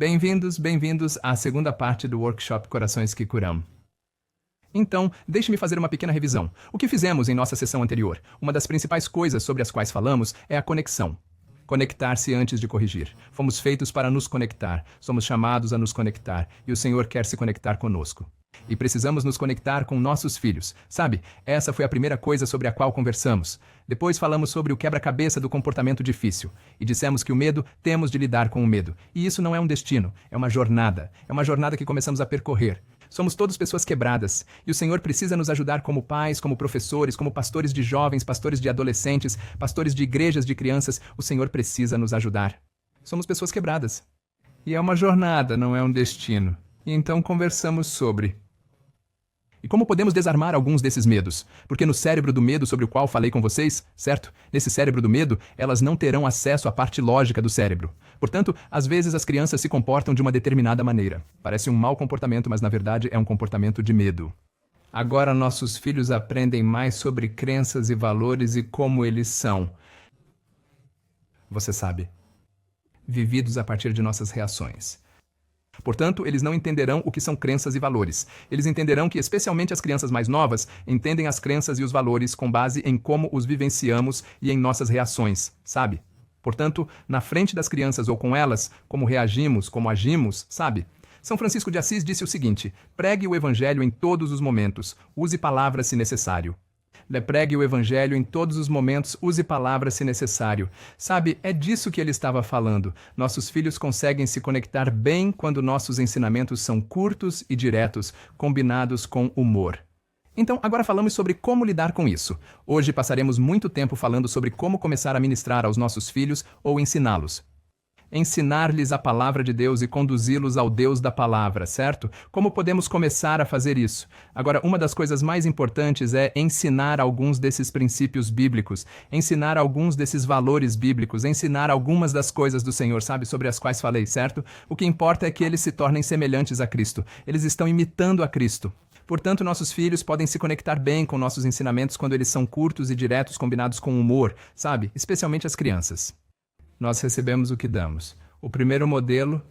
Bem-vindos à segunda parte do workshop Corações que Curam. Então, deixe-me fazer uma pequena revisão. O que fizemos em nossa sessão anterior? Uma das principais coisas sobre as quais falamos é a conexão. Conectar-se antes de corrigir. Fomos feitos para nos conectar. Somos chamados a nos conectar. E o Senhor quer se conectar conosco. E precisamos nos conectar com nossos filhos. Sabe, essa foi a primeira coisa sobre a qual conversamos. Depois falamos sobre o quebra-cabeça do comportamento difícil. E dissemos que o medo, temos de lidar com o medo. E isso não é um destino, é uma jornada. É uma jornada que começamos a percorrer. Somos todos pessoas quebradas. E o Senhor precisa nos ajudar como pais, como professores, como pastores de jovens, pastores de adolescentes, pastores de igrejas de crianças. O Senhor precisa nos ajudar. Somos pessoas quebradas. E é uma jornada, não é um destino. E então conversamos sobre... E como podemos desarmar alguns desses medos? Porque no cérebro do medo sobre o qual falei com vocês, certo? Nesse cérebro do medo, elas não terão acesso à parte lógica do cérebro. Portanto, às vezes as crianças se comportam de uma determinada maneira. Parece um mau comportamento, mas na verdade é um comportamento de medo. Agora nossos filhos aprendem mais sobre crenças e valores e como eles são. Você sabe. Vividos a partir de nossas reações. Portanto, eles não entenderão o que são crenças e valores. Eles entenderão que, especialmente as crianças mais novas, entendem as crenças e os valores com base em como os vivenciamos e em nossas reações, sabe? Portanto, na frente das crianças ou com elas, como reagimos, como agimos, sabe? São Francisco de Assis disse o seguinte: pregue o evangelho em todos os momentos, use palavras se necessário. Pregue o evangelho em todos os momentos, use palavras se necessário. Sabe, é disso que ele estava falando. Nossos filhos conseguem se conectar bem quando nossos ensinamentos são curtos e diretos, combinados com humor. Então, agora falamos sobre como lidar com isso. Hoje passaremos muito tempo falando sobre como começar a ministrar aos nossos filhos ou ensiná-los. Ensinar-lhes a palavra de Deus e conduzi-los ao Deus da palavra, certo? Como podemos começar a fazer isso? Agora, uma das coisas mais importantes é ensinar alguns desses princípios bíblicos, ensinar alguns desses valores bíblicos, ensinar algumas das coisas do Senhor, sabe, sobre as quais falei, certo? O que importa é que eles se tornem semelhantes a Cristo. Eles estão imitando a Cristo. Portanto, nossos filhos podem se conectar bem com nossos ensinamentos quando eles são curtos e diretos, combinados com humor, sabe? Especialmente as crianças. Nós recebemos o que damos. O primeiro modelo,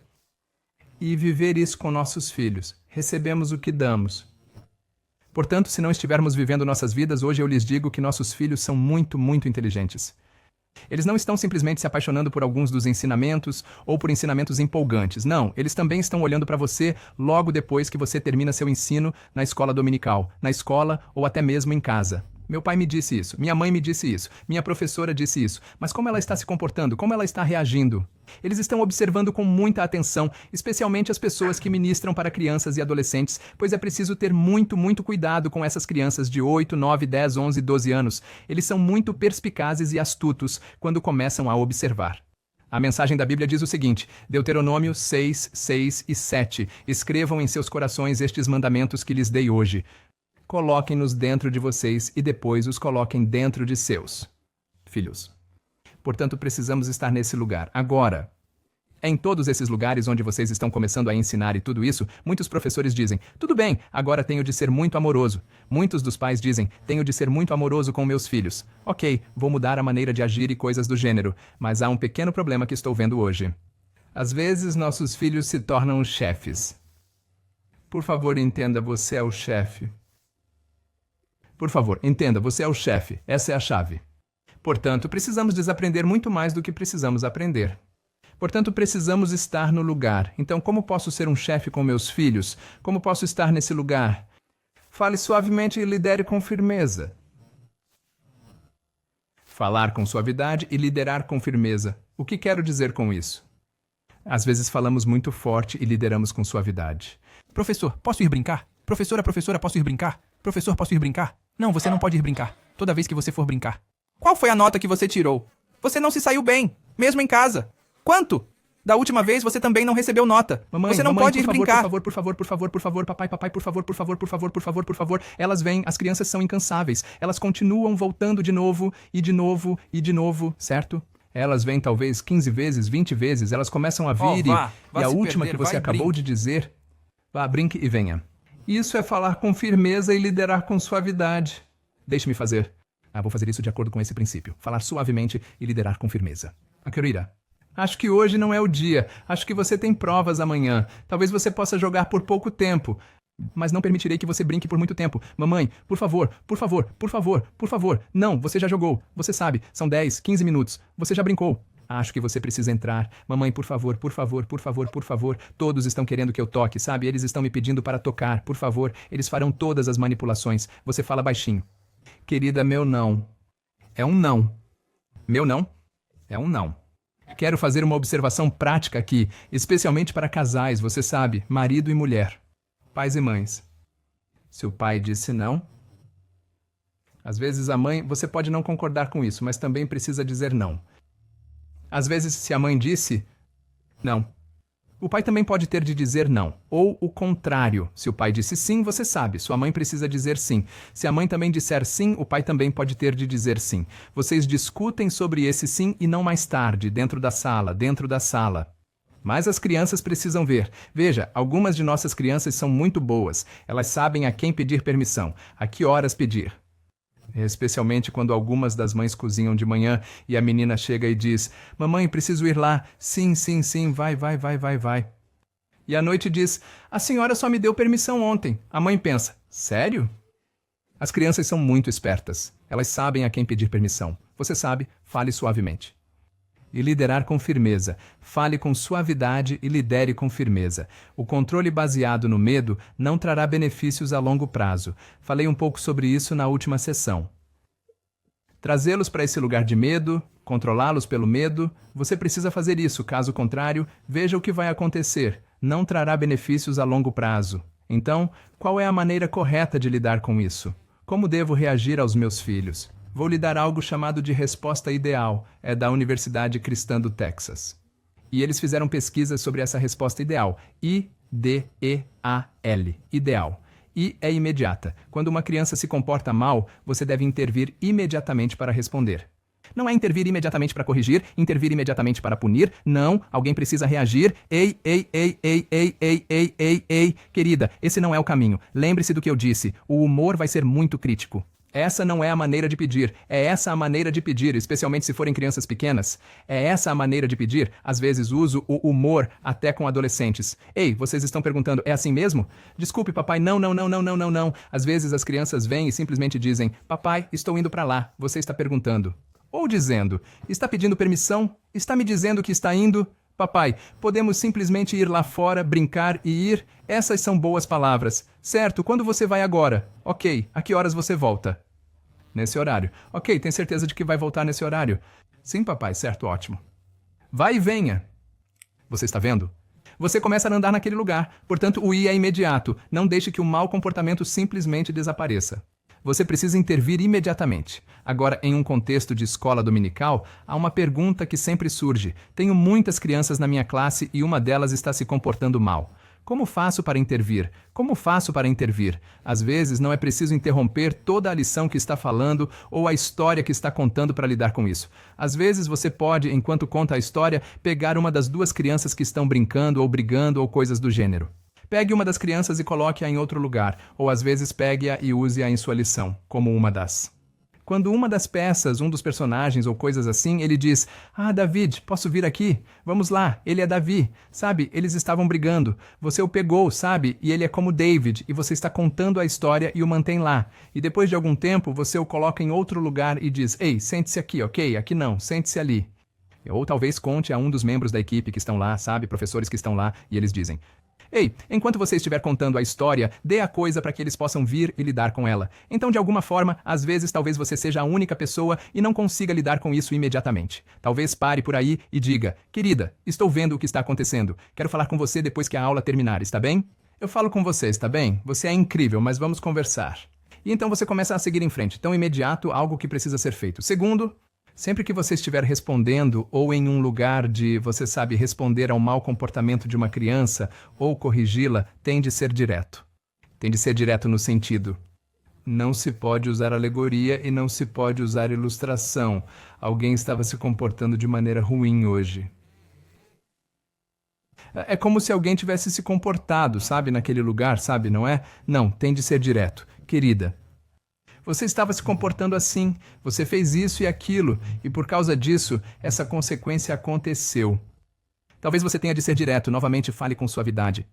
e viver isso com nossos filhos. Recebemos o que damos. Portanto, se não estivermos vivendo nossas vidas, hoje eu lhes digo que nossos filhos são muito, muito inteligentes. Eles não estão simplesmente se apaixonando por alguns dos ensinamentos ou por ensinamentos empolgantes. Não, eles também estão olhando para você logo depois que você termina seu ensino na escola dominical, na escola ou até mesmo em casa. Meu pai me disse isso, minha mãe me disse isso, minha professora disse isso. Mas como ela está se comportando? Como ela está reagindo? Eles estão observando com muita atenção, especialmente as pessoas que ministram para crianças e adolescentes, pois é preciso ter muito, muito cuidado com essas crianças de 8, 9, 10, 11, 12 anos. Eles são muito perspicazes e astutos quando começam a observar. A mensagem da Bíblia diz o seguinte, Deuteronômio 6, 6 e 7. Escrevam em seus corações estes mandamentos que lhes dei hoje. Coloquem-nos dentro de vocês e depois os coloquem dentro de seus filhos. Portanto, precisamos estar nesse lugar. Agora, em todos esses lugares onde vocês estão começando a ensinar e tudo isso, muitos professores dizem, tudo bem, agora tenho de ser muito amoroso. Muitos dos pais dizem, tenho de ser muito amoroso com meus filhos. Ok, vou mudar a maneira de agir e coisas do gênero, mas há um pequeno problema que estou vendo hoje. Às vezes, nossos filhos se tornam chefes. Por favor, entenda, você é o chefe. Por favor, entenda, você é o chefe. Essa é a chave. Portanto, precisamos desaprender muito mais do que precisamos aprender. Portanto, precisamos estar no lugar. Então, como posso ser um chefe com meus filhos? Como posso estar nesse lugar? Fale suavemente e lidere com firmeza. Falar com suavidade e liderar com firmeza. O que quero dizer com isso? Às vezes falamos muito forte e lideramos com suavidade. Professor, posso ir brincar? Professora, posso ir brincar? Professor, posso ir brincar? Não, você não pode ir brincar. Toda vez que você for brincar. Qual foi a nota que você tirou? Você não se saiu bem, mesmo em casa. Quanto? Da última vez você também não recebeu nota. Mamãe, você não pode ir brincar. Por favor, papai, por favor. Elas vêm, as crianças são incansáveis. Elas continuam voltando de novo, certo? Elas vêm talvez 15 vezes, 20 vezes, elas começam a vir e a última que você acabou de dizer, vá, brinque e venha. Isso é falar com firmeza e liderar com suavidade. Deixe-me fazer. Vou fazer isso de acordo com esse princípio. Falar suavemente e liderar com firmeza. Querida, Acho que hoje não é o dia. Acho que você tem provas amanhã. Talvez você possa jogar por pouco tempo. Mas não permitirei que você brinque por muito tempo. Mamãe, por favor, por favor, por favor, por favor. Não, você já jogou. Você sabe, são 10, 15 minutos. Você já brincou. Acho que você precisa entrar. Mamãe, por favor, por favor, por favor, por favor. Todos estão querendo que eu toque, sabe? Eles estão me pedindo para tocar. Por favor, eles farão todas as manipulações. Você fala baixinho. Querida, meu não. É um não. Meu não? É um não. Quero fazer uma observação prática aqui, especialmente para casais, você sabe, marido e mulher. Pais e mães. Se o pai disse não, às vezes a mãe, você pode não concordar com isso, mas também precisa dizer não. Às vezes, se a mãe disse não, o pai também pode ter de dizer não. Ou o contrário. Se o pai disse sim, você sabe, sua mãe precisa dizer sim. Se a mãe também disser sim, o pai também pode ter de dizer sim. Vocês discutem sobre esse sim e não mais tarde, dentro da sala, dentro da sala. Mas as crianças precisam ver. Veja, algumas de nossas crianças são muito boas. Elas sabem a quem pedir permissão, a que horas pedir. Especialmente quando algumas das mães cozinham de manhã e a menina chega e diz: Mamãe, preciso ir lá. Sim, sim, sim, vai, vai, vai, vai, vai. E à noite diz: A senhora só me deu permissão ontem. A mãe pensa: Sério? As crianças são muito espertas. Elas sabem a quem pedir permissão. Você sabe, fale suavemente. E liderar com firmeza. Fale com suavidade e lidere com firmeza. O controle baseado no medo não trará benefícios a longo prazo. Falei um pouco sobre isso na última sessão. Trazê-los para esse lugar de medo, controlá-los pelo medo, você precisa fazer isso, caso contrário, veja o que vai acontecer. Não trará benefícios a longo prazo. Então, qual é a maneira correta de lidar com isso? Como devo reagir aos meus filhos? Vou lhe dar algo chamado de resposta ideal, é da Universidade Cristã do Texas. E eles fizeram pesquisas sobre essa resposta ideal, I-D-E-A-L, ideal. I é imediata. Quando uma criança se comporta mal, você deve intervir imediatamente para responder. Não é intervir imediatamente para corrigir, intervir imediatamente para punir, não, alguém precisa reagir. Ei, ei, ei, ei, ei, ei, ei, ei, ei, querida, esse não é o caminho. Lembre-se do que eu disse, o humor vai ser muito crítico. Essa não é a maneira de pedir. É essa a maneira de pedir, especialmente se forem crianças pequenas. É essa a maneira de pedir. Às vezes uso o humor até com adolescentes. Ei, vocês estão perguntando, é assim mesmo? Desculpe, papai, não, não, não, não, não, não, não. Às vezes as crianças vêm e simplesmente dizem, papai, estou indo para lá. Você está perguntando. Ou dizendo, está pedindo permissão? Está me dizendo que está indo? Papai, podemos simplesmente ir lá fora, brincar e ir? Essas são boas palavras. Certo, quando você vai agora? Ok, a que horas você volta? Nesse horário. Ok, tem certeza de que vai voltar nesse horário? Sim, papai, certo, ótimo. Vai e venha. Você está vendo? Você começa a andar naquele lugar, portanto o ir é imediato. Não deixe que o mau comportamento simplesmente desapareça. Você precisa intervir imediatamente. Agora, em um contexto de escola dominical, há uma pergunta que sempre surge. Tenho muitas crianças na minha classe e uma delas está se comportando mal. Como faço para intervir? Como faço para intervir? Às vezes não é preciso interromper toda a lição que está falando ou a história que está contando para lidar com isso. Às vezes você pode, enquanto conta a história, pegar uma das duas crianças que estão brincando ou brigando ou coisas do gênero. Pegue uma das crianças e coloque-a em outro lugar, ou às vezes pegue-a e use-a em sua lição, como uma das. Quando uma das peças, um dos personagens ou coisas assim, ele diz, David, posso vir aqui? Vamos lá, ele é Davi. Sabe, eles estavam brigando. Você o pegou, sabe? E ele é como David, e você está contando a história e o mantém lá. E depois de algum tempo, você o coloca em outro lugar e diz, ei, sente-se aqui, ok? Aqui não, sente-se ali. Ou talvez conte a um dos membros da equipe que estão lá, sabe? Professores que estão lá, e eles dizem, ei, enquanto você estiver contando a história, dê a coisa para que eles possam vir e lidar com ela. Então, de alguma forma, às vezes talvez você seja a única pessoa e não consiga lidar com isso imediatamente. Talvez pare por aí e diga, querida, estou vendo o que está acontecendo. Quero falar com você depois que a aula terminar, está bem? Eu falo com você, está bem? Você é incrível, mas vamos conversar. E então você começa a seguir em frente. Tão imediato, algo que precisa ser feito. Segundo, sempre que você estiver respondendo ou em um lugar de, você sabe, responder ao mau comportamento de uma criança ou corrigi-la, tem de ser direto. Tem de ser direto no sentido. Não se pode usar alegoria e não se pode usar ilustração. Alguém estava se comportando de maneira ruim hoje. É como se alguém tivesse se comportado, sabe, naquele lugar, sabe, não é? Não, tem de ser direto. Querida, Você estava se comportando assim, você fez isso e aquilo, e por causa disso, essa consequência aconteceu. Talvez você tenha de ser direto, novamente fale com suavidade.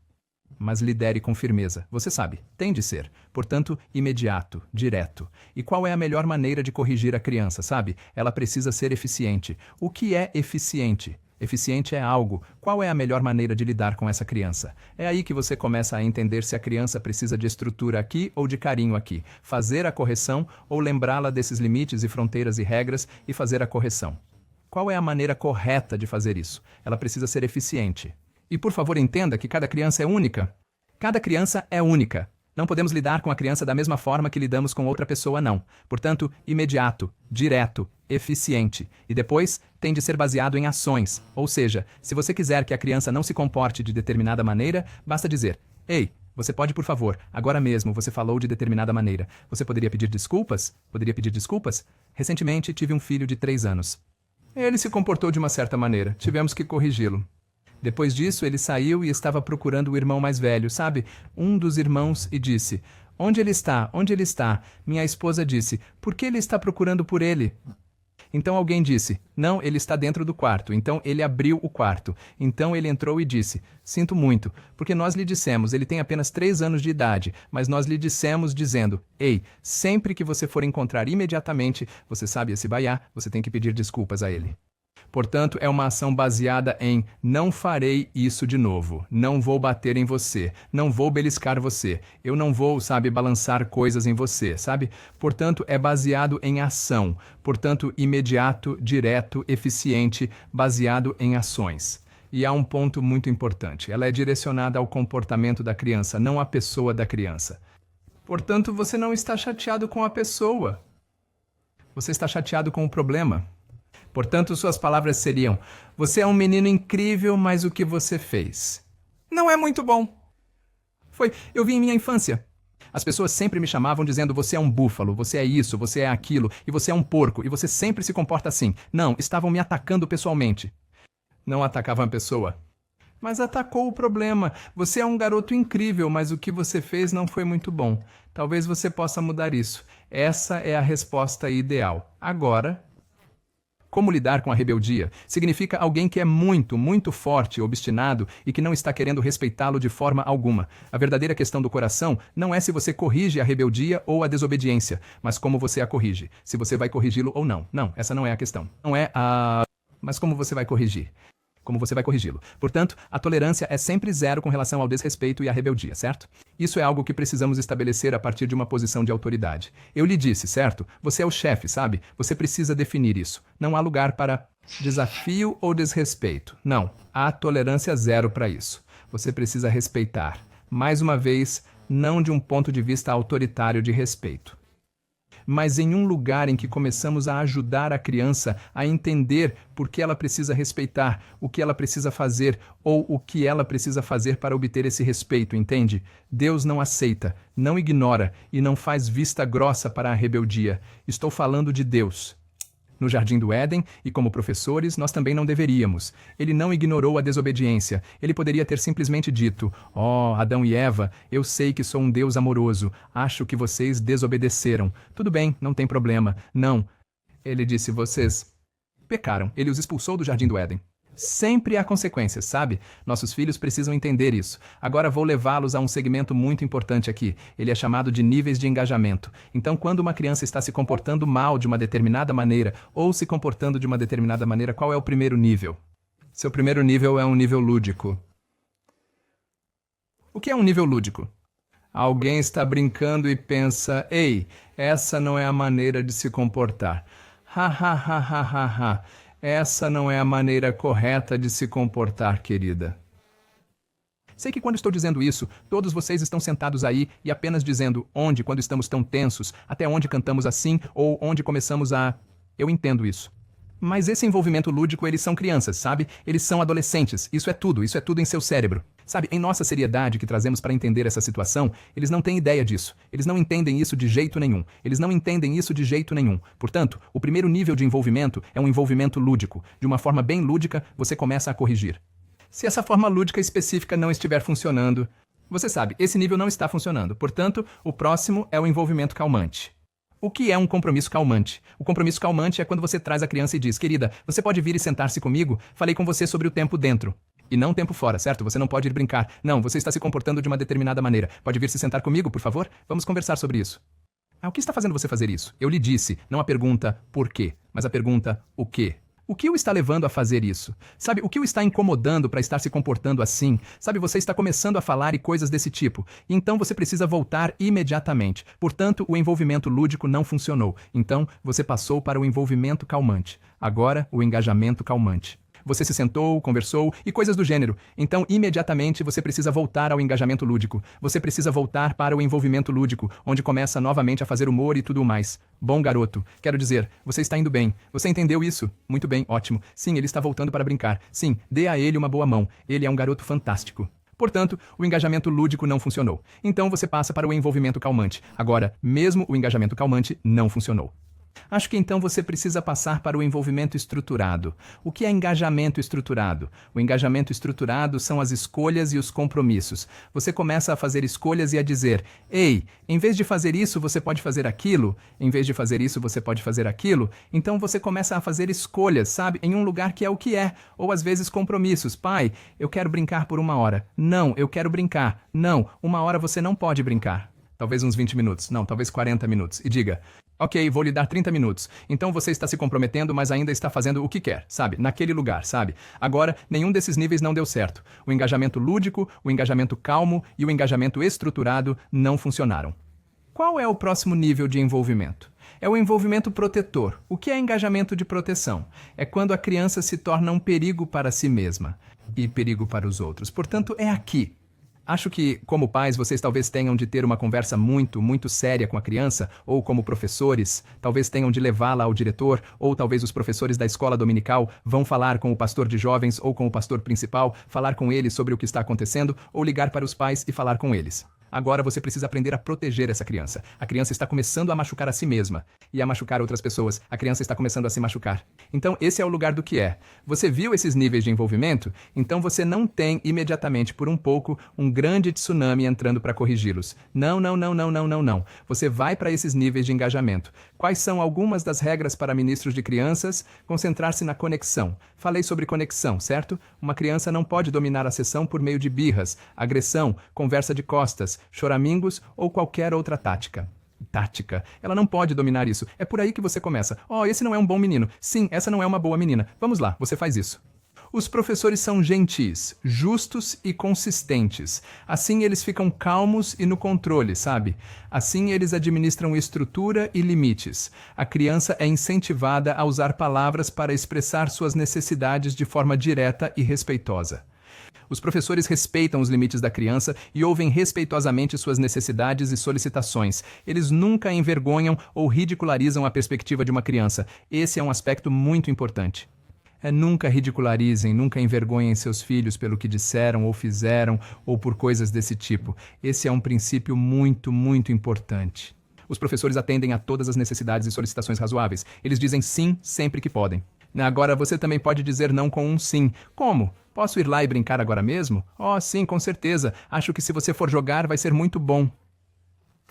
Mas lidere com firmeza. Você sabe, tem de ser. Portanto, imediato, direto. E qual é a melhor maneira de corrigir a criança, sabe? Ela precisa ser eficiente. O que é eficiente? Eficiente é algo. Qual é a melhor maneira de lidar com essa criança? É aí que você começa a entender se a criança precisa de estrutura aqui ou de carinho aqui. Fazer a correção ou lembrá-la desses limites e fronteiras e regras e fazer a correção. Qual é a maneira correta de fazer isso? Ela precisa ser eficiente. E por favor entenda que cada criança é única. Cada criança é única. Não podemos lidar com a criança da mesma forma que lidamos com outra pessoa, não. Portanto, imediato, direto, eficiente. E depois, tem de ser baseado em ações. Ou seja, se você quiser que a criança não se comporte de determinada maneira, basta dizer: Ei, você pode, por favor, agora mesmo você falou de determinada maneira. Você poderia pedir desculpas? Poderia pedir desculpas? Recentemente, tive um filho de 3 anos. Ele se comportou de uma certa maneira. Tivemos que corrigi-lo. Depois disso, ele saiu e estava procurando o irmão mais velho, sabe? Um dos irmãos, e disse: Onde ele está? Onde ele está? Minha esposa disse: Por que ele está procurando por ele? Então alguém disse: Não, ele está dentro do quarto. Então ele abriu o quarto. Então ele entrou e disse: Sinto muito, porque nós lhe dissemos, ele tem apenas 3 anos de idade, mas nós lhe dissemos dizendo: Ei, sempre que você for encontrar imediatamente, você sabe esse baiá, você tem que pedir desculpas a ele. Portanto, é uma ação baseada em não farei isso de novo, não vou bater em você, não vou beliscar você, eu não vou, sabe, balançar coisas em você, sabe? Portanto, é baseado em ação, portanto, imediato, direto, eficiente, baseado em ações. E há um ponto muito importante, ela é direcionada ao comportamento da criança, não à pessoa da criança. Portanto, você não está chateado com a pessoa, você está chateado com o problema. Portanto, suas palavras seriam: Você é um menino incrível, mas o que você fez Não é muito bom. Eu vi em minha infância. As pessoas sempre me chamavam dizendo: Você é um búfalo, você é isso, você é aquilo, e você é um porco, e você sempre se comporta assim. Não, estavam me atacando pessoalmente. Não atacavam a pessoa, mas atacou o problema. Você é um garoto incrível, mas o que você fez não foi muito bom. Talvez você possa mudar isso. Essa é a resposta ideal. Agora, como lidar com a rebeldia? Significa alguém que é muito, muito forte, obstinado e que não está querendo respeitá-lo de forma alguma. A verdadeira questão do coração não é se você corrige a rebeldia ou a desobediência, mas como você a corrige. Se você vai corrigi-lo ou não. Não, essa não é a questão. Não é a... Mas como você vai corrigir? Como você vai corrigi-lo. Portanto, a tolerância é sempre 0 com relação ao desrespeito e à rebeldia, certo? Isso é algo que precisamos estabelecer a partir de uma posição de autoridade. Eu lhe disse, certo? Você é o chefe, sabe? Você precisa definir isso. Não há lugar para desafio ou desrespeito. Não, há tolerância 0 para isso. Você precisa respeitar. Mais uma vez, não de um ponto de vista autoritário de respeito, mas em um lugar em que começamos a ajudar a criança a entender por que ela precisa respeitar, o que ela precisa fazer ou o que ela precisa fazer para obter esse respeito, entende? Deus não aceita, não ignora e não faz vista grossa para a rebeldia. Estou falando de Deus. No Jardim do Éden, e como professores, nós também não deveríamos. Ele não ignorou a desobediência. Ele poderia ter simplesmente dito: Oh, Adão e Eva, eu sei que sou um Deus amoroso. Acho que vocês desobedeceram. Tudo bem, não tem problema. Não. Ele disse: Vocês pecaram. Ele os expulsou do Jardim do Éden. Sempre há consequências, sabe? Nossos filhos precisam entender isso. Agora vou levá-los a um segmento muito importante aqui. Ele é chamado de níveis de engajamento. Então, quando uma criança está se comportando mal de uma determinada maneira ou se comportando de uma determinada maneira, qual é o primeiro nível? Seu primeiro nível é um nível lúdico. O que é um nível lúdico? Alguém está brincando e pensa: Ei, essa não é a maneira de se comportar. Ha, ha, ha, ha, ha, ha. Essa não é a maneira correta de se comportar, querida. Sei que quando estou dizendo isso, todos vocês estão sentados aí e apenas dizendo onde, quando estamos tão tensos, até onde cantamos assim ou onde começamos a... Eu entendo isso. Mas esse envolvimento lúdico, eles são crianças, sabe? Eles são adolescentes. Isso é tudo em seu cérebro. Sabe, em nossa seriedade que trazemos para entender essa situação, eles não têm ideia disso. Eles não entendem isso de jeito nenhum. Eles não entendem isso de jeito nenhum. Portanto, o primeiro nível de envolvimento é um envolvimento lúdico. De uma forma bem lúdica, você começa a corrigir. Se essa forma lúdica específica não estiver funcionando, você sabe, esse nível não está funcionando. Portanto, o próximo é o envolvimento calmante. O que é um compromisso calmante? O compromisso calmante é quando você traz a criança e diz: querida, você pode vir e sentar-se comigo? Falei com você sobre o tempo dentro. E não tempo fora, certo? Você não pode ir brincar. Não, você está se comportando de uma determinada maneira. Pode vir se sentar comigo, por favor? Vamos conversar sobre isso. O que está fazendo você fazer isso? Eu lhe disse, não a pergunta por quê, mas a pergunta o quê. O que o está levando a fazer isso? Sabe, o que o está incomodando para estar se comportando assim? Sabe, você está começando a falar e coisas desse tipo. E então você precisa voltar imediatamente. Portanto, o envolvimento lúdico não funcionou. Então, você passou para o envolvimento calmante. Agora, o engajamento calmante. Você se sentou, conversou e coisas do gênero. Então, imediatamente, você precisa voltar ao engajamento lúdico. Você precisa voltar para o envolvimento lúdico, onde começa novamente a fazer humor e tudo mais. Bom garoto. Quero dizer, você está indo bem. Você entendeu isso? Muito bem, ótimo. Sim, ele está voltando para brincar. Sim, dê a ele uma boa mão. Ele é um garoto fantástico. Portanto, o engajamento lúdico não funcionou. Então, você passa para o envolvimento calmante. Agora, mesmo o engajamento calmante não funcionou. Acho que então você precisa passar para o envolvimento estruturado. O que é engajamento estruturado? O engajamento estruturado são as escolhas e os compromissos. Você começa a fazer escolhas e a dizer: ei, em vez de fazer isso, você pode fazer aquilo. Em vez de fazer isso, você pode fazer aquilo. Então você começa a fazer escolhas, sabe? Em um lugar que é o que é. Ou às vezes compromissos. Pai, eu quero brincar por 1 hora. Não, eu quero brincar. Não, 1 hora você não pode brincar. Talvez uns 20 minutos. Não, talvez 40 minutos. E diga: ok, vou lhe dar 30 minutos. Então você está se comprometendo, mas ainda está fazendo o que quer, sabe? Naquele lugar, sabe? Agora, nenhum desses níveis não deu certo. O engajamento lúdico, o engajamento calmo e o engajamento estruturado não funcionaram. Qual é o próximo nível de envolvimento? É o envolvimento protetor. O que é engajamento de proteção? É quando a criança se torna um perigo para si mesma e perigo para os outros. Portanto, é aqui. Acho que, como pais, vocês talvez tenham de ter uma conversa muito séria com a criança, ou como professores, talvez tenham de levá-la ao diretor, ou talvez os professores da escola dominical vão falar com o pastor de jovens ou com o pastor principal, falar com eles sobre o que está acontecendo, ou ligar para os pais e falar com eles. Agora você precisa aprender a proteger essa criança. A criança está começando a machucar a si mesma e a machucar outras pessoas. A criança está começando a se machucar. Então, esse é o lugar do que é. Você viu esses níveis de envolvimento? Então você não tem imediatamente, por um pouco, um grande tsunami entrando para corrigi-los. Não. Você vai para esses níveis de engajamento. Quais são algumas das regras para ministros de crianças? Concentrar-se na conexão. Falei sobre conexão, certo? Uma criança não pode dominar a sessão por meio de birras, agressão, conversa de costas, choramingos ou qualquer outra tática. Ela não pode dominar isso. É por aí que você começa. Esse não é um bom menino. Sim, essa não é uma boa menina. Vamos lá, você faz isso. Os professores são gentis, justos e consistentes. Assim eles ficam calmos e no controle, sabe? Assim eles administram estrutura e limites. A criança é incentivada a usar palavras para expressar suas necessidades de forma direta e respeitosa. Os professores respeitam os limites da criança e ouvem respeitosamente suas necessidades e solicitações. Eles nunca envergonham ou ridicularizam a perspectiva de uma criança. Esse é um aspecto muito importante. Nunca ridicularizem, nunca envergonhem seus filhos pelo que disseram ou fizeram ou por coisas desse tipo. Esse é um princípio muito importante. Os professores atendem a todas as necessidades e solicitações razoáveis. Eles dizem sim sempre que podem. Agora, você também pode dizer não com um sim. Como? Posso ir lá e brincar agora mesmo? Sim, com certeza. Acho que se você for jogar, vai ser muito bom.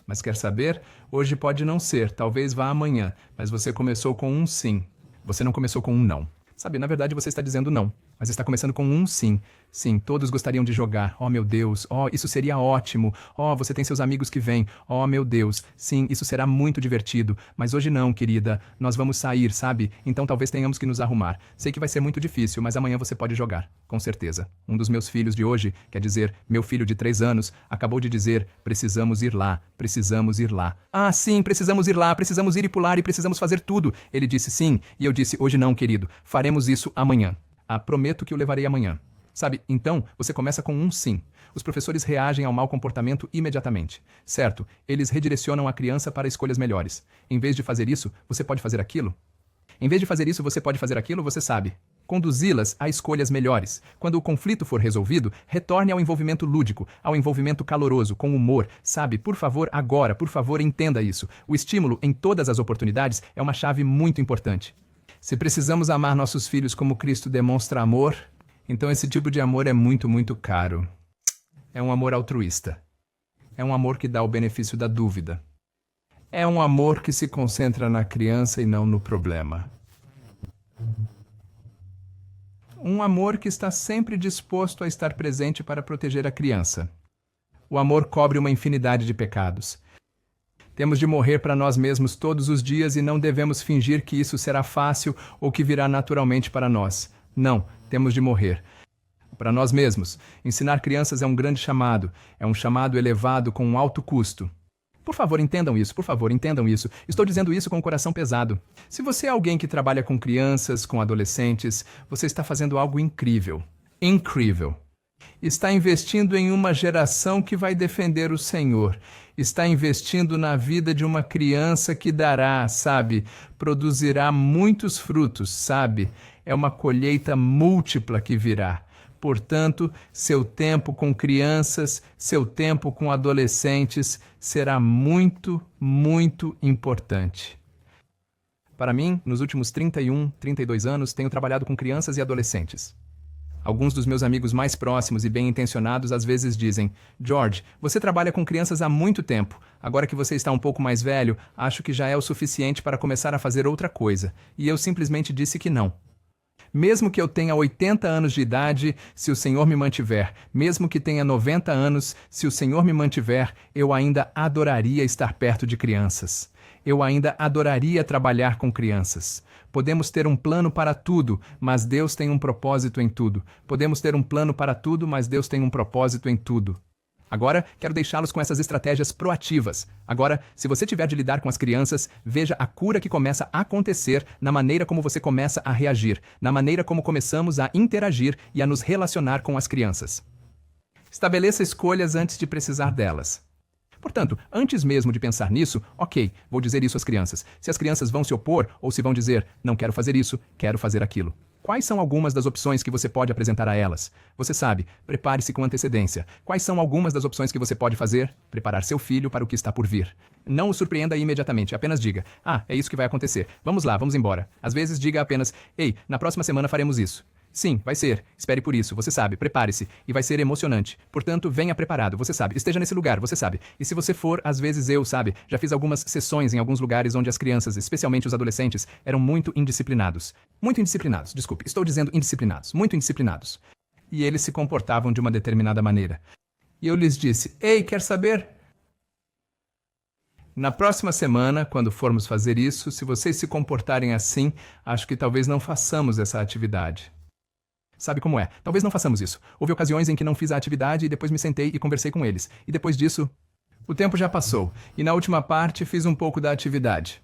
Mas quer saber? Hoje pode não ser, talvez vá amanhã. Mas você começou com um sim. Você não começou com um não. Sabe, na verdade você está dizendo não, mas está começando com um sim. Sim, todos gostariam de jogar. Meu Deus. Isso seria ótimo. Você tem seus amigos que vêm. Meu Deus. Sim, isso será muito divertido. Mas hoje não, querida. Nós vamos sair, sabe? Então talvez tenhamos que nos arrumar. Sei que vai ser muito difícil, mas amanhã você pode jogar. Com certeza. Um dos meus filhos de hoje, quer dizer, meu filho de 3 anos, acabou de dizer: precisamos ir lá. Precisamos ir lá. Sim, precisamos ir lá. Precisamos ir e pular e precisamos fazer tudo. Ele disse sim. E eu disse: hoje não, querido. Faremos isso amanhã. Prometo que o levarei amanhã. Sabe, então, você começa com um sim. Os professores reagem ao mau comportamento imediatamente. Certo, eles redirecionam a criança para escolhas melhores. Em vez de fazer isso, você pode fazer aquilo? Em vez de fazer isso, você pode fazer aquilo, você sabe. Conduzi-las a escolhas melhores. Quando o conflito for resolvido, retorne ao envolvimento lúdico, ao envolvimento caloroso, com humor. Sabe, por favor, agora, por favor, entenda isso. O estímulo em todas as oportunidades é uma chave muito importante. Se precisamos amar nossos filhos como Cristo demonstra amor, então esse tipo de amor é muito caro. É um amor altruísta. É um amor que dá o benefício da dúvida. É um amor que se concentra na criança e não no problema. Um amor que está sempre disposto a estar presente para proteger a criança. O amor cobre uma infinidade de pecados. Temos de morrer para nós mesmos todos os dias e não devemos fingir que isso será fácil ou que virá naturalmente para nós. Não, temos de morrer. Para nós mesmos, ensinar crianças é um grande chamado. É um chamado elevado com um alto custo. Por favor, entendam isso, por favor, entendam isso. Estou dizendo isso com o coração pesado. Se você é alguém que trabalha com crianças, com adolescentes, você está fazendo algo incrível. Incrível. Está investindo em uma geração que vai defender o Senhor. Está investindo na vida de uma criança que dará, sabe, produzirá muitos frutos, sabe? É uma colheita múltipla que virá. Portanto, seu tempo com crianças, seu tempo com adolescentes será muito, muito importante. Para mim, nos últimos 31, 32 anos, tenho trabalhado com crianças e adolescentes. Alguns dos meus amigos mais próximos e bem-intencionados às vezes dizem: George, você trabalha com crianças há muito tempo. Agora que você está um pouco mais velho, acho que já é o suficiente para começar a fazer outra coisa. E eu simplesmente disse que não. Mesmo que eu tenha 80 anos de idade, se o Senhor me mantiver, mesmo que tenha 90 anos, se o Senhor me mantiver, eu ainda adoraria estar perto de crianças. Eu ainda adoraria trabalhar com crianças. Podemos ter um plano para tudo, mas Deus tem um propósito em tudo. Podemos ter um plano para tudo, mas Deus tem um propósito em tudo. Agora, quero deixá-los com essas estratégias proativas. Agora, se você tiver de lidar com as crianças, veja a cura que começa a acontecer na maneira como você começa a reagir, na maneira como começamos a interagir e a nos relacionar com as crianças. Estabeleça escolhas antes de precisar delas. Portanto, antes mesmo de pensar nisso, ok, vou dizer isso às crianças. Se as crianças vão se opor ou se vão dizer, não quero fazer isso, quero fazer aquilo. Quais são algumas das opções que você pode apresentar a elas? Você sabe, prepare-se com antecedência. Quais são algumas das opções que você pode fazer? Preparar seu filho para o que está por vir. Não o surpreenda imediatamente, apenas diga, é isso que vai acontecer. Vamos lá, vamos embora. Às vezes diga apenas, ei, na próxima semana faremos isso. Sim, vai ser. Espere por isso, você sabe, prepare-se. E vai ser emocionante. Portanto, venha preparado, você sabe. Esteja nesse lugar, você sabe. E se você for, às vezes já fiz algumas sessões em alguns lugares onde as crianças, especialmente os adolescentes, eram muito indisciplinados. Muito indisciplinados, desculpe, estou dizendo indisciplinados, muito indisciplinados. E eles se comportavam de uma determinada maneira. E eu lhes disse, ei, quer saber? Na próxima semana, quando formos fazer isso, se vocês se comportarem assim, acho que talvez não façamos essa atividade. Sabe como é? Talvez não façamos isso. Houve ocasiões em que não fiz a atividade e depois me sentei e conversei com eles. E depois disso, o tempo já passou. E na última parte fiz um pouco da atividade.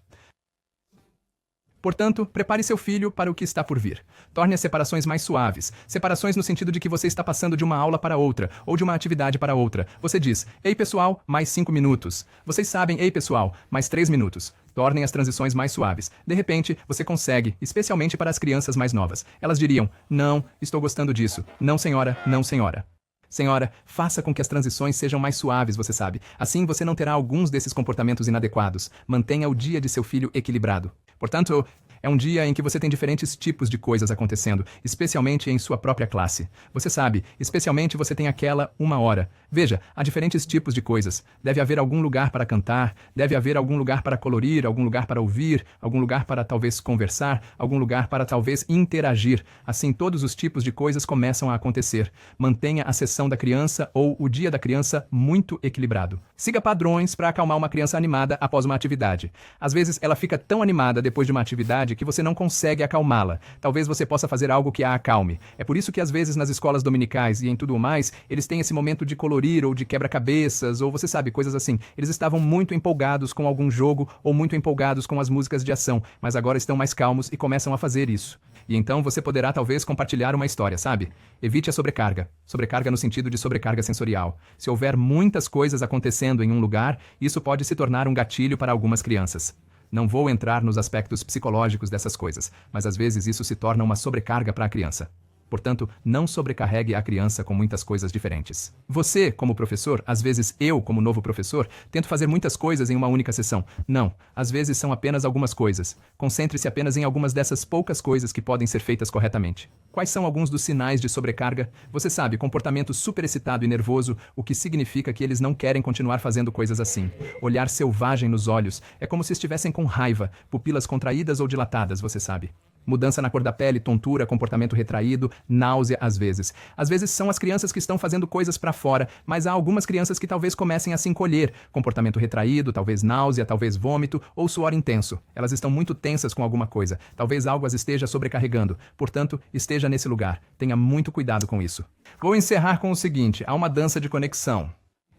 Portanto, prepare seu filho para o que está por vir. Torne as separações mais suaves. Separações no sentido de que você está passando de uma aula para outra, ou de uma atividade para outra. Você diz, ei pessoal, mais 5 minutos. Vocês sabem, ei pessoal, mais 3 minutos. Tornem as transições mais suaves. De repente, você consegue, especialmente para as crianças mais novas. Elas diriam, não, estou gostando disso. Não senhora, não senhora. Senhora, faça com que as transições sejam mais suaves, você sabe. Assim você não terá alguns desses comportamentos inadequados. Mantenha o dia de seu filho equilibrado. Portanto, é um dia em que você tem diferentes tipos de coisas acontecendo, especialmente em sua própria classe. Você sabe, especialmente você tem aquela 1 hora. Veja, há diferentes tipos de coisas. Deve haver algum lugar para cantar, deve haver algum lugar para colorir, algum lugar para ouvir, algum lugar para talvez conversar, algum lugar para talvez interagir. Assim, todos os tipos de coisas começam a acontecer. Mantenha a sessão da criança ou o dia da criança muito equilibrado. Siga padrões para acalmar uma criança animada após uma atividade. Às vezes, ela fica tão animada depois de uma atividade que você não consegue acalmá-la. Talvez você possa fazer algo que a acalme. É por isso que às vezes nas escolas dominicais e em tudo mais, eles têm esse momento de colorir ou de quebra-cabeças ou você sabe, coisas assim. Eles estavam muito empolgados com algum jogo ou muito empolgados com as músicas de ação, mas agora estão mais calmos e começam a fazer isso. E então você poderá talvez compartilhar uma história, sabe? Evite a sobrecarga. Sobrecarga no sentido de sobrecarga sensorial. Se houver muitas coisas acontecendo em um lugar, isso pode se tornar um gatilho para algumas crianças. Não vou entrar nos aspectos psicológicos dessas coisas, mas às vezes isso se torna uma sobrecarga para a criança. Portanto, não sobrecarregue a criança com muitas coisas diferentes. Você, como professor, às vezes eu, como novo professor, tento fazer muitas coisas em uma única sessão. Não, às vezes são apenas algumas coisas. Concentre-se apenas em algumas dessas poucas coisas que podem ser feitas corretamente. Quais são alguns dos sinais de sobrecarga? Você sabe, comportamento superexcitado e nervoso, o que significa que eles não querem continuar fazendo coisas assim. Olhar selvagem nos olhos, é como se estivessem com raiva, pupilas contraídas ou dilatadas, você sabe. Mudança na cor da pele, tontura, comportamento retraído, náusea às vezes. Às vezes são as crianças que estão fazendo coisas para fora, mas há algumas crianças que talvez comecem a se encolher. Comportamento retraído, talvez náusea, talvez vômito ou suor intenso. Elas estão muito tensas com alguma coisa. Talvez algo as esteja sobrecarregando. Portanto, esteja nesse lugar. Tenha muito cuidado com isso. Vou encerrar com o seguinte: há uma dança de conexão.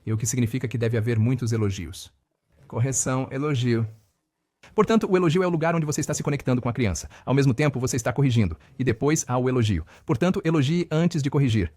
E o que significa que deve haver muitos elogios. Correção, elogio. Portanto, o elogio é o lugar onde você está se conectando com a criança. Ao mesmo tempo, você está corrigindo. E depois há o elogio. Portanto, elogie antes de corrigir.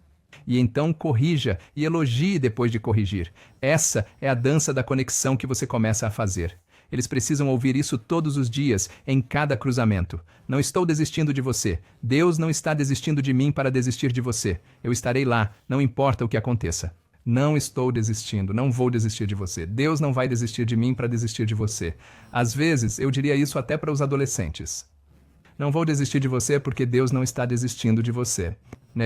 E então corrija e elogie depois de corrigir. Essa é a dança da conexão que você começa a fazer. Eles precisam ouvir isso todos os dias, em cada cruzamento. Não estou desistindo de você. Deus não está desistindo de mim para desistir de você. Eu estarei lá, não importa o que aconteça. Não estou desistindo, não vou desistir de você. Deus não vai desistir de mim para desistir de você. Às vezes, eu diria isso até para os adolescentes. Não vou desistir de você porque Deus não está desistindo de você.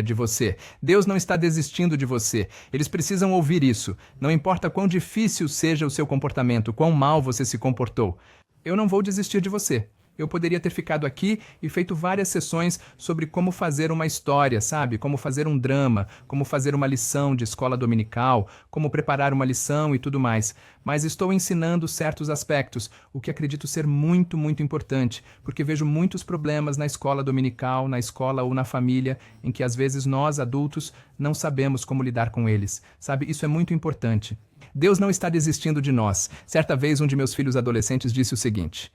De você. Deus não está desistindo de você. Eles precisam ouvir isso. Não importa quão difícil seja o seu comportamento, quão mal você se comportou. Eu não vou desistir de você. Eu poderia ter ficado aqui e feito várias sessões sobre como fazer uma história, sabe? Como fazer um drama, como fazer uma lição de escola dominical, como preparar uma lição e tudo mais. Mas estou ensinando certos aspectos, o que acredito ser muito, muito importante, porque vejo muitos problemas na escola dominical, na escola ou na família, em que às vezes nós, adultos, não sabemos como lidar com eles. Sabe? Isso é muito importante. Deus não está desistindo de nós. Certa vez, um de meus filhos adolescentes disse o seguinte: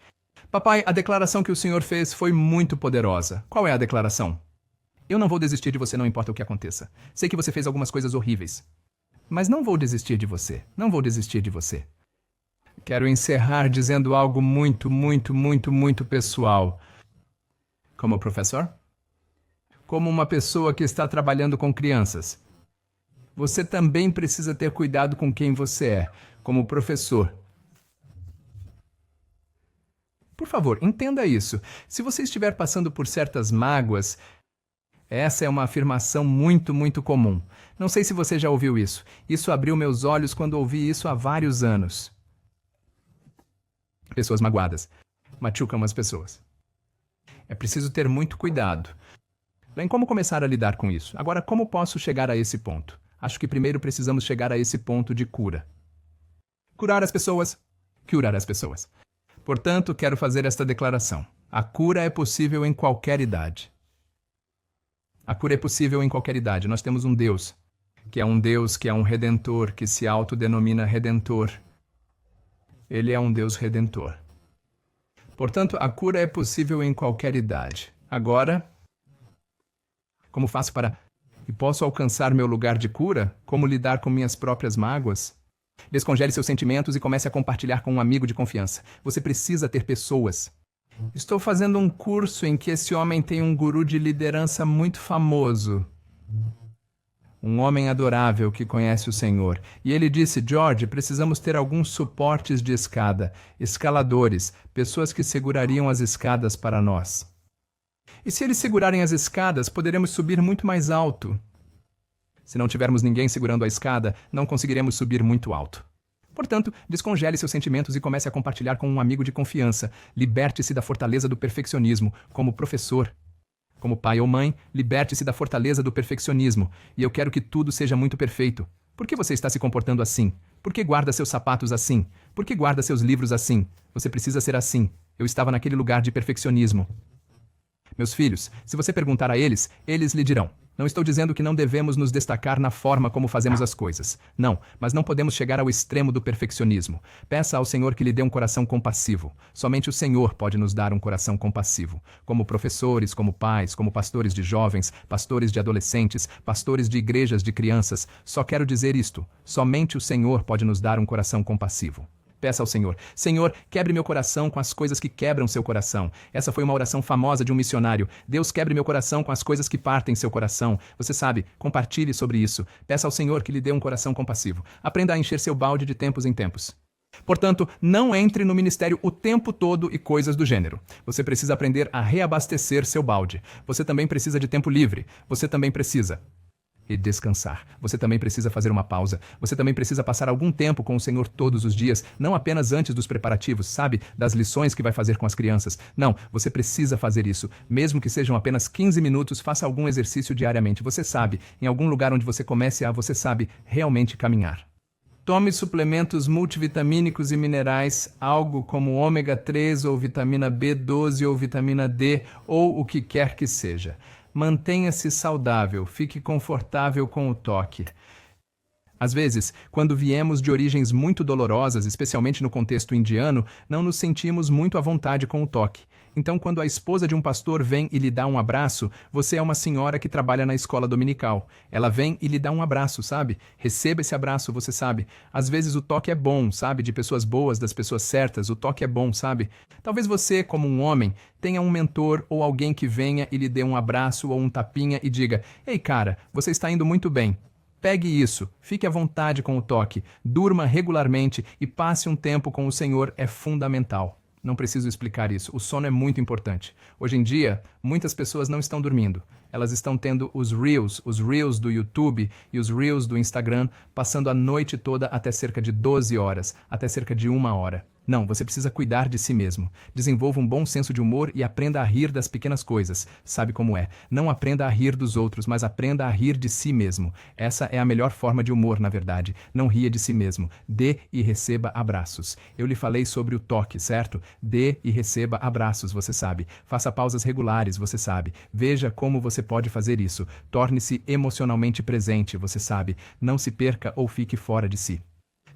Papai, a declaração que o senhor fez foi muito poderosa. Qual é a declaração? Eu não vou desistir de você, não importa o que aconteça. Sei que você fez algumas coisas horríveis. Mas não vou desistir de você. Não vou desistir de você. Quero encerrar dizendo algo muito, muito, muito, muito pessoal. Como professor? Como uma pessoa que está trabalhando com crianças. Você também precisa ter cuidado com quem você é, como professor. Por favor, entenda isso. Se você estiver passando por certas mágoas, essa é uma afirmação muito, muito comum. Não sei se você já ouviu isso. Isso abriu meus olhos quando ouvi isso há vários anos. Pessoas magoadas machucam as pessoas. É preciso ter muito cuidado. Bem, como começar a lidar com isso? Agora, como posso chegar a esse ponto? Acho que primeiro precisamos chegar a esse ponto de cura. Curar as pessoas. Curar as pessoas. Portanto, quero fazer esta declaração. A cura é possível em qualquer idade. A cura é possível em qualquer idade. Nós temos um Deus que é um Redentor, que se autodenomina Redentor. Ele é um Deus Redentor. Portanto, a cura é possível em qualquer idade. Agora, como faço para... E posso alcançar meu lugar de cura? Como lidar com minhas próprias mágoas? Descongele seus sentimentos e comece a compartilhar com um amigo de confiança. Você precisa ter pessoas. Estou fazendo um curso em que esse homem tem um guru de liderança muito famoso. Um homem adorável que conhece o Senhor. E ele disse: George, precisamos ter alguns suportes de escada, escaladores, pessoas que segurariam as escadas para nós. E se eles segurarem as escadas, poderemos subir muito mais alto. Se não tivermos ninguém segurando a escada, não conseguiremos subir muito alto. Portanto, descongele seus sentimentos e comece a compartilhar com um amigo de confiança. Liberte-se da fortaleza do perfeccionismo, como professor. Como pai ou mãe, liberte-se da fortaleza do perfeccionismo. E eu quero que tudo seja muito perfeito. Por que você está se comportando assim? Por que guarda seus sapatos assim? Por que guarda seus livros assim? Você precisa ser assim. Eu estava naquele lugar de perfeccionismo. Meus filhos, se você perguntar a eles, eles lhe dirão. Não estou dizendo que não devemos nos destacar na forma como fazemos as coisas. Não, mas não podemos chegar ao extremo do perfeccionismo. Peça ao Senhor que lhe dê um coração compassivo. Somente o Senhor pode nos dar um coração compassivo. Como professores, como pais, como pastores de jovens, pastores de adolescentes, pastores de igrejas de crianças, só quero dizer isto. Somente o Senhor pode nos dar um coração compassivo. Peça ao Senhor: Senhor, quebre meu coração com as coisas que quebram seu coração. Essa foi uma oração famosa de um missionário. Deus, quebre meu coração com as coisas que partem seu coração. Você sabe, compartilhe sobre isso. Peça ao Senhor que lhe dê um coração compassivo. Aprenda a encher seu balde de tempos em tempos. Portanto, não entre no ministério o tempo todo e coisas do gênero. Você precisa aprender a reabastecer seu balde. Você também precisa de tempo livre. Você também precisa e descansar. Você também precisa fazer uma pausa. Você também precisa passar algum tempo com o Senhor todos os dias, não apenas antes dos preparativos, sabe, das lições que vai fazer com as crianças. Não, você precisa fazer isso. Mesmo que sejam apenas 15 minutos, faça algum exercício diariamente. Você sabe, em algum lugar onde você comece a, você sabe, realmente caminhar. Tome suplementos multivitamínicos e minerais, algo como ômega 3 ou vitamina B12 ou vitamina D ou o que quer que seja. Mantenha-se saudável, fique confortável com o toque. Às vezes, quando viemos de origens muito dolorosas, especialmente no contexto indiano, não nos sentimos muito à vontade com o toque. Então, quando a esposa de um pastor vem e lhe dá um abraço, você é uma senhora que trabalha na escola dominical. Ela vem e lhe dá um abraço, sabe? Receba esse abraço, você sabe. Às vezes o toque é bom, sabe? De pessoas boas, das pessoas certas, o toque é bom, sabe? Talvez você, como um homem, tenha um mentor ou alguém que venha e lhe dê um abraço ou um tapinha e diga: Ei, cara, você está indo muito bem. Pegue isso, fique à vontade com o toque, durma regularmente e passe um tempo com o Senhor é fundamental. Não preciso explicar isso. O sono é muito importante. Hoje em dia, muitas pessoas não estão dormindo. Elas estão tendo os Reels do YouTube e os Reels do Instagram, passando a noite toda até cerca de 12 horas, até cerca de 1 hora. Não, você precisa cuidar de si mesmo. Desenvolva um bom senso de humor e aprenda a rir das pequenas coisas. Sabe como é? Não aprenda a rir dos outros, mas aprenda a rir de si mesmo. Essa é a melhor forma de humor, na verdade. Não ria de si mesmo. Dê e receba abraços. Eu lhe falei sobre o toque, certo? Dê e receba abraços, você sabe. Faça pausas regulares, você sabe. Veja como você pode fazer isso. Torne-se emocionalmente presente, você sabe. Não se perca ou fique fora de si.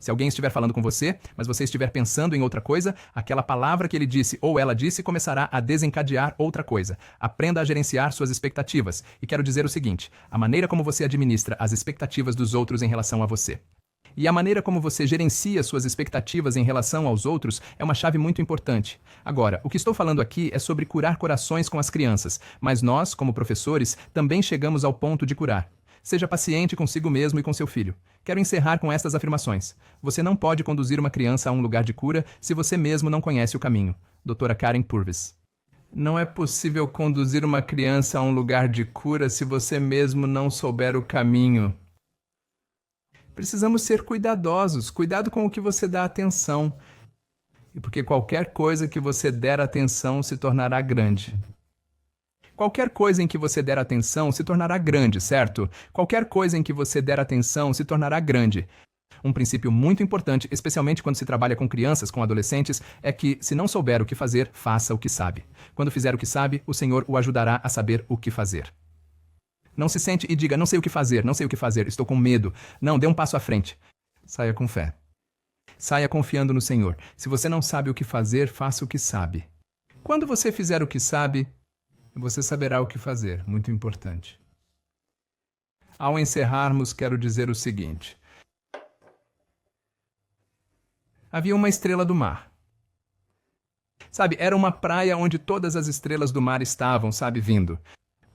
Se alguém estiver falando com você, mas você estiver pensando em outra coisa, aquela palavra que ele disse ou ela disse começará a desencadear outra coisa. Aprenda a gerenciar suas expectativas. E quero dizer o seguinte: a maneira como você administra as expectativas dos outros em relação a você. E a maneira como você gerencia suas expectativas em relação aos outros é uma chave muito importante. Agora, o que estou falando aqui é sobre curar corações com as crianças, mas nós, como professores, também chegamos ao ponto de curar. Seja paciente consigo mesmo e com seu filho. Quero encerrar com estas afirmações. Você não pode conduzir uma criança a um lugar de cura se você mesmo não conhece o caminho. Doutora Karen Purvis. Não é possível conduzir uma criança a um lugar de cura se você mesmo não souber o caminho. Precisamos ser cuidadosos. Cuidado com o que você dá atenção. E porque qualquer coisa que você der atenção se tornará grande. Qualquer coisa em que você der atenção se tornará grande, certo? Qualquer coisa em que você der atenção se tornará grande. Um princípio muito importante, especialmente quando se trabalha com crianças, com adolescentes, é que, se não souber o que fazer, faça o que sabe. Quando fizer o que sabe, o Senhor o ajudará a saber o que fazer. Não se sente e diga: não sei o que fazer, não sei o que fazer, estou com medo. Não, dê um passo à frente. Saia com fé. Saia confiando no Senhor. Se você não sabe o que fazer, faça o que sabe. Quando você fizer o que sabe, você saberá o que fazer. Muito importante. Ao encerrarmos, quero dizer o seguinte. Havia uma estrela do mar. Sabe, era uma praia onde todas as estrelas do mar estavam, sabe, vindo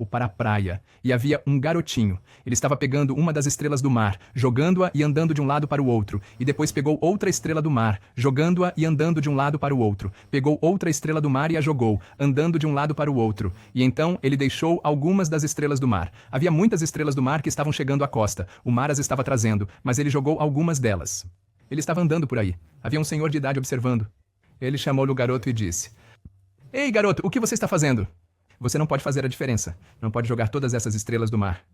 para a praia. E havia um garotinho. Ele estava pegando uma das estrelas do mar, jogando-a e andando de um lado para o outro. E depois pegou outra estrela do mar, jogando-a e andando de um lado para o outro. Pegou outra estrela do mar e a jogou, andando de um lado para o outro. E então ele deixou algumas das estrelas do mar. Havia muitas estrelas do mar que estavam chegando à costa. O mar as estava trazendo, mas ele jogou algumas delas. Ele estava andando por aí. Havia um senhor de idade observando. Ele chamou-lhe o garoto e disse: Ei, garoto, o que você está fazendo? Você não pode fazer a diferença. Não pode jogar todas essas estrelas do mar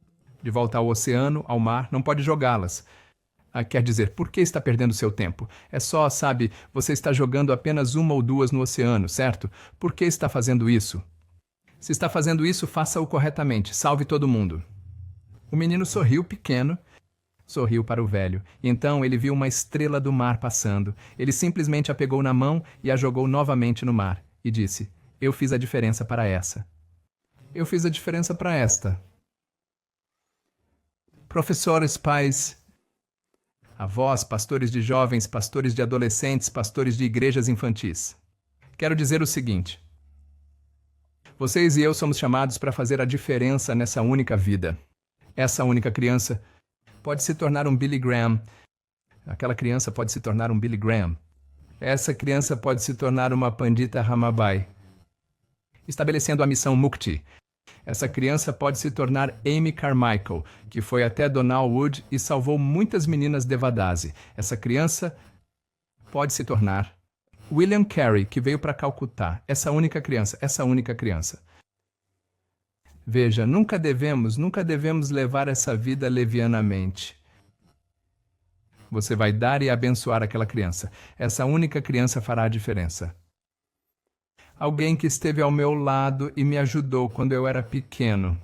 de volta ao oceano, ao mar. Não pode jogá-las. Quer dizer, por que está perdendo seu tempo? É só, sabe, você está jogando apenas uma ou duas no oceano, certo? Por que está fazendo isso? Se está fazendo isso, faça-o corretamente. Salve todo mundo. O menino sorriu pequeno. Sorriu para o velho. E então ele viu uma estrela do mar passando. Ele simplesmente a pegou na mão e a jogou novamente no mar. E disse: Eu fiz a diferença para essa. Eu fiz a diferença para esta. Professores, pais, avós, pastores de jovens, pastores de adolescentes, pastores de igrejas infantis. Quero dizer o seguinte: vocês e eu somos chamados para fazer a diferença nessa única vida. Essa única criança pode se tornar um Billy Graham. Aquela criança pode se tornar um Billy Graham. Essa criança pode se tornar uma Pandita Ramabai, estabelecendo a missão Mukti. Essa criança pode se tornar Amy Carmichael, que foi até Donalwood e salvou muitas meninas Devadasi. Essa criança pode se tornar William Carey, que veio para Calcutá. Essa única criança. Veja, nunca devemos levar essa vida levianamente. Você vai dar e abençoar aquela criança. Essa única criança fará a diferença. Alguém que esteve ao meu lado e me ajudou quando eu era pequeno.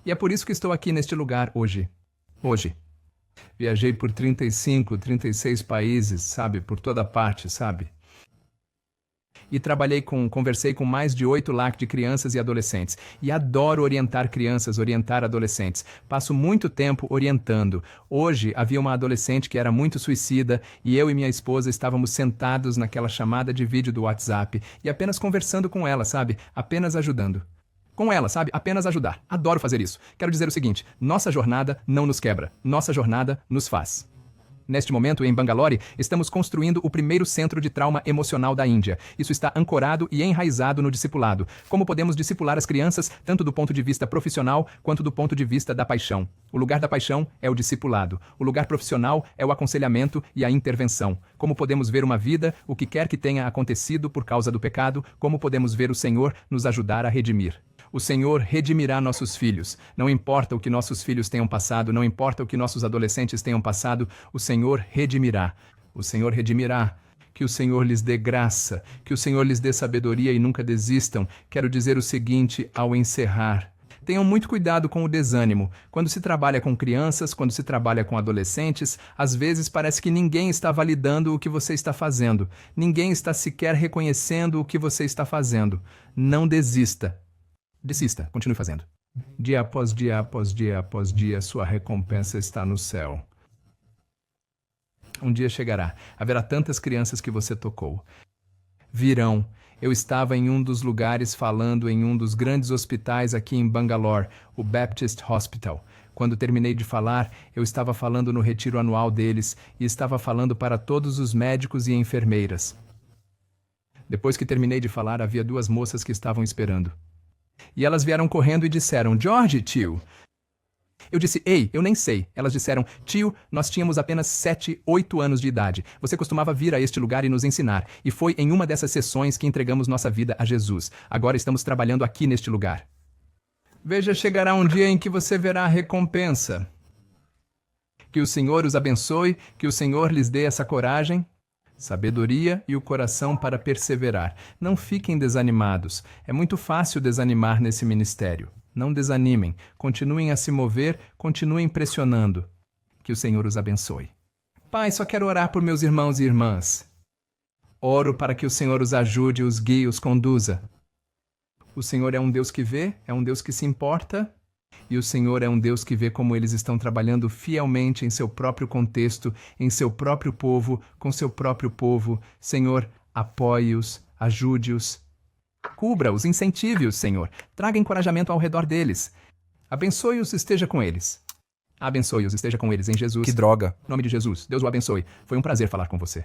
E é por isso que estou aqui neste lugar hoje. Viajei por 35, 36 países, sabe? Por toda parte, sabe? E conversei com mais de 8 lac de crianças e adolescentes. E adoro orientar crianças, orientar adolescentes. Passo muito tempo orientando. Hoje havia uma adolescente que era muito suicida e eu e minha esposa estávamos sentados naquela chamada de vídeo do WhatsApp e apenas conversando com ela, sabe? Apenas ajudando. Com ela, sabe? Apenas ajudar. Adoro fazer isso. Quero dizer o seguinte: nossa jornada não nos quebra. Nossa jornada nos faz. Neste momento, em Bangalore, estamos construindo o primeiro centro de trauma emocional da Índia. Isso está ancorado e enraizado no discipulado. Como podemos discipular as crianças, tanto do ponto de vista profissional, quanto do ponto de vista da paixão. O lugar da paixão é o discipulado. O lugar profissional é o aconselhamento e a intervenção. Como podemos ver uma vida, o que quer que tenha acontecido por causa do pecado, como podemos ver o Senhor nos ajudar a redimir. O Senhor redimirá nossos filhos. Não importa o que nossos filhos tenham passado, não importa o que nossos adolescentes tenham passado, o Senhor redimirá. O Senhor redimirá. Que o Senhor lhes dê graça, que o Senhor lhes dê sabedoria e nunca desistam. Quero dizer o seguinte ao encerrar. Tenham muito cuidado com o desânimo. Quando se trabalha com crianças, quando se trabalha com adolescentes, às vezes parece que ninguém está validando o que você está fazendo. Ninguém está sequer reconhecendo o que você está fazendo. Não desista. Desista, continue fazendo. Dia após dia, após dia, após dia, sua recompensa está no céu. Um dia chegará. Haverá tantas crianças que você tocou. Virão. Eu estava em um dos lugares falando em um dos grandes hospitais aqui em Bangalore, o Baptist Hospital. Quando terminei de falar, eu estava falando no retiro anual deles e estava falando para todos os médicos e enfermeiras. Depois que terminei de falar, havia 2 moças que estavam esperando. E elas vieram correndo e disseram: George, tio. Eu disse: ei, eu nem sei. Elas disseram: tio, nós tínhamos apenas 7, 8 anos de idade. Você costumava vir a este lugar e nos ensinar. E foi em uma dessas sessões que entregamos nossa vida a Jesus. Agora estamos trabalhando aqui neste lugar. Veja, chegará um dia em que você verá a recompensa. Que o Senhor os abençoe, que o Senhor lhes dê essa coragem, sabedoria e o coração para perseverar. Não fiquem desanimados. É muito fácil desanimar nesse ministério. Não desanimem. Continuem a se mover, continuem pressionando. Que o Senhor os abençoe. Pai, só quero orar por meus irmãos e irmãs. Oro para que o Senhor os ajude, os guie, os conduza. O Senhor é um Deus que vê, é um Deus que se importa. E o Senhor é um Deus que vê como eles estão trabalhando fielmente em seu próprio contexto, em seu próprio povo, com seu próprio povo. Senhor, apoie-os, ajude-os, cubra-os, incentive-os, Senhor. Traga encorajamento ao redor deles. Abençoe-os, esteja com eles. Abençoe-os, esteja com eles, em Jesus. Que droga. Em nome de Jesus, Deus o abençoe. Foi um prazer falar com você.